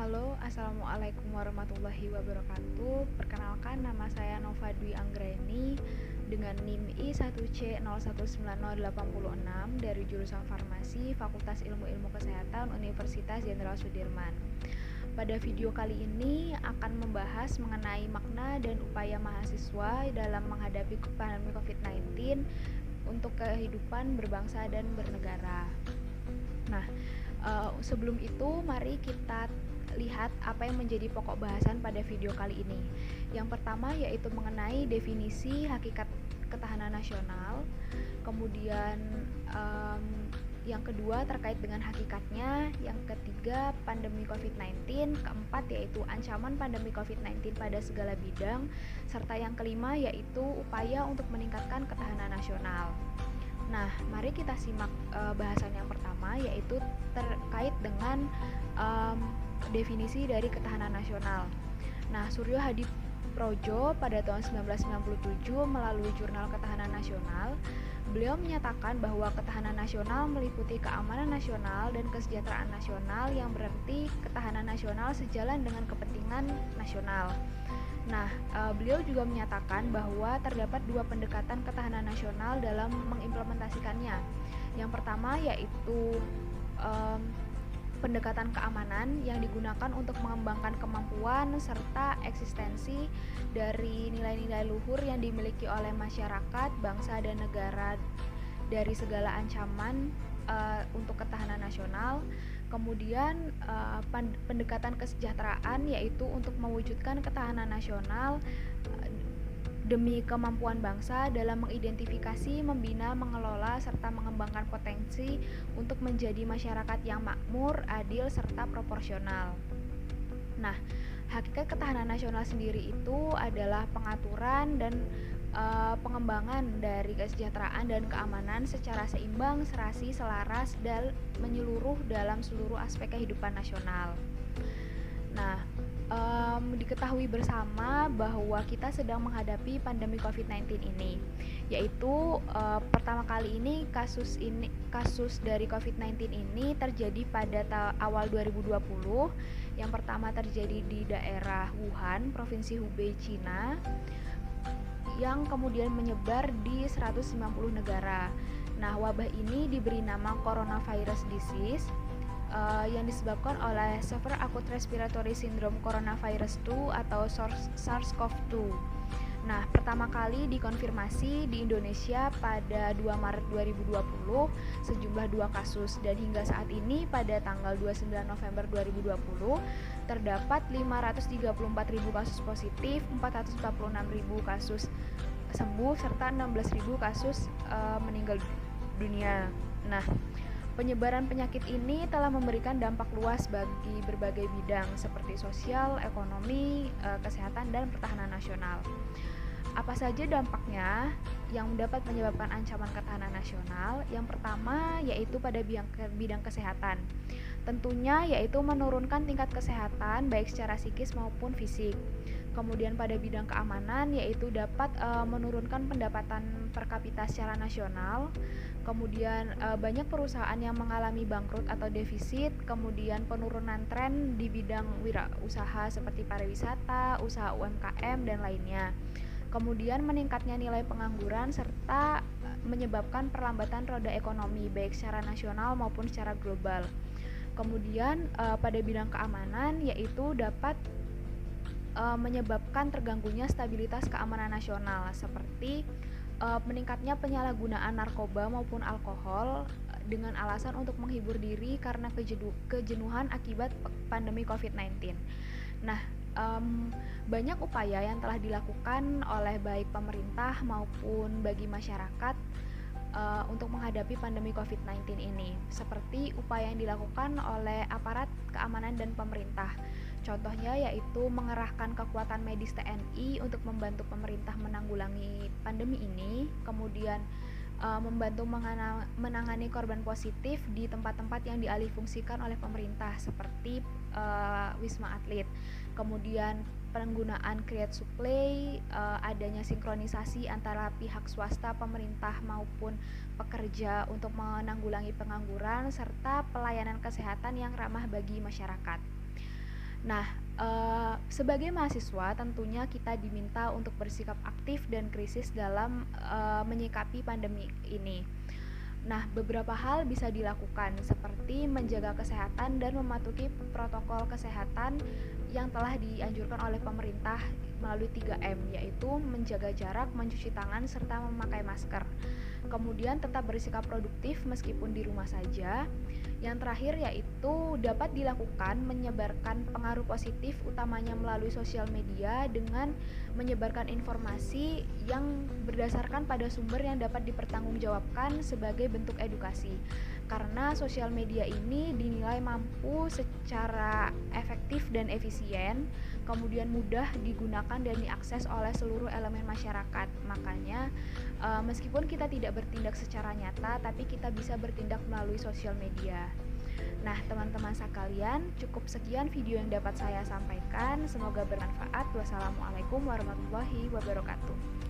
Halo, Assalamualaikum warahmatullahi wabarakatuh. Perkenalkan, nama saya Nova Dwi Anggraini dengan NIM I1C019086 dari jurusan Farmasi Fakultas Ilmu-Ilmu Kesehatan Universitas Jenderal Sudirman. Pada video kali ini akan membahas mengenai makna dan upaya mahasiswa dalam menghadapi pandemi COVID-19 untuk kehidupan berbangsa dan bernegara. Nah, sebelum itu mari kita lihat apa yang menjadi pokok bahasan pada video kali ini. Yang pertama yaitu mengenai definisi hakikat ketahanan nasional. Kemudian yang kedua terkait dengan hakikatnya, yang ketiga pandemi COVID-19, keempat yaitu ancaman pandemi COVID-19 pada segala bidang, serta yang kelima yaitu upaya untuk meningkatkan ketahanan nasional. Nah, mari kita simak bahasan yang pertama yaitu terkait dengan definisi dari ketahanan nasional. Nah, Suryo Hadi Projo pada tahun 1997 melalui Jurnal Ketahanan Nasional, beliau menyatakan bahwa ketahanan nasional meliputi keamanan nasional dan kesejahteraan nasional yang berarti ketahanan nasional sejalan dengan kepentingan nasional. Nah, beliau juga menyatakan bahwa terdapat dua pendekatan ketahanan nasional dalam mengimplementasikannya. Yang pertama yaitu pendekatan keamanan yang digunakan untuk mengembangkan kemampuan serta eksistensi dari nilai-nilai luhur yang dimiliki oleh masyarakat, bangsa, dan negara dari segala ancaman untuk ketahanan nasional. Kemudian pendekatan kesejahteraan yaitu untuk mewujudkan ketahanan nasional demi kemampuan bangsa dalam mengidentifikasi, membina, mengelola, serta mengembangkan potensi untuk menjadi masyarakat yang makmur, adil, serta proporsional. Nah, hakikat ketahanan nasional sendiri itu adalah pengaturan dan pengembangan dari kesejahteraan dan keamanan secara seimbang, serasi, selaras, dan menyeluruh dalam seluruh aspek kehidupan nasional. Nah, diketahui bersama bahwa kita sedang menghadapi pandemi COVID-19 ini, yaitu pertama kali ini kasus dari COVID-19 ini terjadi pada awal 2020. Yang pertama terjadi di daerah Wuhan, Provinsi Hubei, Cina, yang kemudian menyebar di 190 negara. Nah, wabah ini diberi nama coronavirus disease yang disebabkan oleh Severe Acute Respiratory Syndrome Coronavirus 2 atau SARS-CoV-2. Nah, pertama kali dikonfirmasi di Indonesia pada 2 Maret 2020 sejumlah 2 kasus, dan hingga saat ini pada tanggal 29 November 2020 terdapat 534.000 kasus positif, 446.000 kasus sembuh, serta 16.000 kasus meninggal dunia. Nah, penyebaran penyakit ini telah memberikan dampak luas bagi berbagai bidang seperti sosial, ekonomi, kesehatan, dan pertahanan nasional. Apa saja dampaknya yang dapat menyebabkan ancaman ketahanan nasional? Yang pertama yaitu pada bidang kesehatan. Tentunya yaitu menurunkan tingkat kesehatan baik secara psikis maupun fisik. Kemudian pada bidang keamanan yaitu dapat menurunkan pendapatan per kapita secara nasional. Kemudian banyak perusahaan yang mengalami bangkrut atau defisit. Kemudian penurunan tren di bidang wirausaha seperti pariwisata, usaha UMKM, dan lainnya. Kemudian meningkatnya nilai pengangguran serta menyebabkan perlambatan roda ekonomi baik secara nasional maupun secara global. Kemudian pada bidang keamanan yaitu dapat menyebabkan terganggunya stabilitas keamanan nasional seperti meningkatnya penyalahgunaan narkoba maupun alkohol dengan alasan untuk menghibur diri karena kejenuhan akibat pandemi COVID-19. Nah, banyak upaya yang telah dilakukan oleh baik pemerintah maupun bagi masyarakat untuk menghadapi pandemi COVID-19 ini, seperti upaya yang dilakukan oleh aparat keamanan dan pemerintah. Contohnya yaitu mengerahkan kekuatan medis TNI untuk membantu pemerintah menanggulangi pandemi ini, kemudian membantu menangani korban positif di tempat-tempat yang dialihfungsikan oleh pemerintah seperti Wisma Atlet. Kemudian penggunaan create supply, adanya sinkronisasi antara pihak swasta, pemerintah maupun pekerja untuk menanggulangi pengangguran, serta pelayanan kesehatan yang ramah bagi masyarakat. Nah, sebagai mahasiswa tentunya kita diminta untuk bersikap aktif dan kritis dalam menyikapi pandemi ini. Nah, beberapa hal bisa dilakukan seperti menjaga kesehatan dan mematuhi protokol kesehatan yang telah dianjurkan oleh pemerintah melalui 3M, yaitu menjaga jarak, mencuci tangan, serta memakai masker. Kemudian tetap bersikap produktif meskipun di rumah saja. Yang terakhir yaitu dapat dilakukan menyebarkan pengaruh positif utamanya melalui sosial media dengan menyebarkan informasi yang berdasarkan pada sumber yang dapat dipertanggungjawabkan sebagai bentuk edukasi. Karena sosial media ini dinilai mampu secara efektif dan efisien, kemudian mudah digunakan dan diakses oleh seluruh elemen masyarakat. Makanya meskipun kita tidak bertindak secara nyata, tapi kita bisa bertindak melalui sosial media. Nah, teman-teman sekalian, cukup sekian video yang dapat saya sampaikan. Semoga bermanfaat. Wassalamualaikum warahmatullahi wabarakatuh.